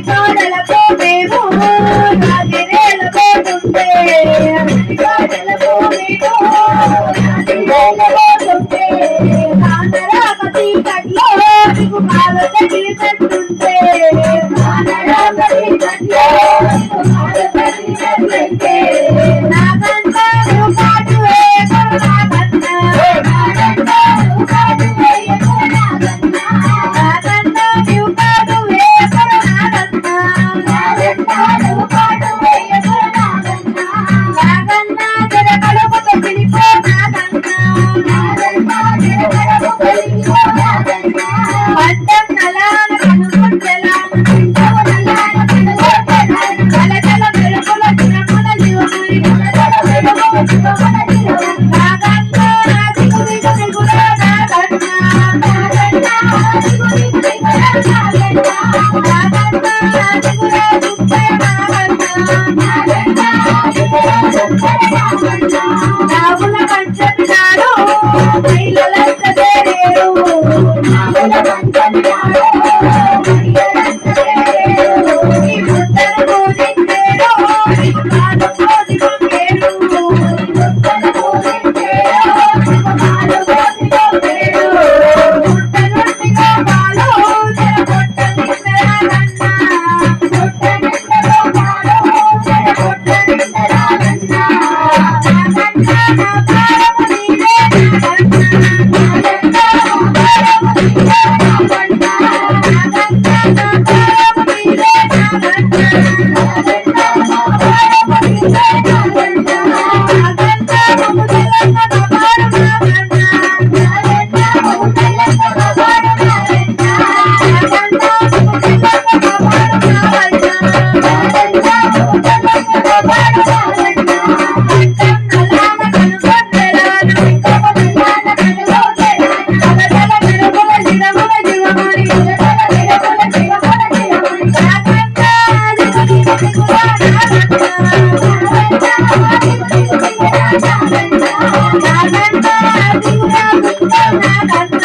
కాడలకు మేము రాజరేలకు ఉంటే కాడలకు మేము రాజరేలకు ఉంటే నానరాపతి కట్లో నీకు కాలు తగిలినట్టుంటే నానరాపతి కట్లో కాలు తగిలినట్టుంటే నాగంట నువ్వు కాటు వేయకు నాగంట నాగంట నువ్వు కాటు వేయకు నాగంట నాగంట నువ్వు కాటు వేయకు నాగంట నాగంట నువ్వు కాటు వేయకు నాగంట నాగంట జర కడుపుతో పిలిపో నాగంట నాగంట జర కడుపుతో పిలిపో నాగంట పట్టం నలాన కనుకుంటెలాన చింతవ నలాన కనుకుంటెలాన కలకల మెరుపుల చిరముల జీవమని కలకల మెరుపుల చిరముల జీవమని నాగంట దిగు దిగు దిగురా నాగంట నాగంట దిగు దిగు దిగురా నాగంట నాగంట దిగురా దుప్పే నాగంట నాగంట దిగురా దుప్పే నాగంట నాగుల పంచమి నాడు మహిళలంత తేరేరు నాగుల పంచమి నాడు మహిళలంత తేరేరు నీ ముద్దను పూజించేరు నీకు కాలు కోసికొంటేరు ముద్దను పూజించేరు నీకు కాలు కోసికొంటేరు ముట్ట నుండిగా కాలు జర పొట్ట నిండరాగన్న ముట్ట నిండలో కాలు జర పొట్ట నిండరాగన్న నాగంట నా ప్రాణము నీవే నాగంట నాగంట నా ప్రాణము నీవే నాగంట నాగంట నా ప్రాణము నీవే నాగంట నాగంట నా ప్రాణము నీవే నాగంట నాగంట మమ్ము తెలంగ కాపాడు నాగంట నాగంట మమ్ము తెలంగ కాపాడు నాగంట నాగంట మమ్ము తెలంగ కాపాడు నాగంట నాగంట మమ్ము తెలంగ కాపాడు నాగంట పట్టం నలాన కనుకొంటెలాన చింతవ నలాన కనుకొంటెలాన కలకల మెరుపుల చిరముల జీవమని కలకల మెరుపుల చిరముల జీవమని నాగంట దిగు దిగు దిగురా నాగంట నాగంట దిగు దిగు దిగురా నాగంట నాగంట దిగురా దుప్పే నాగంట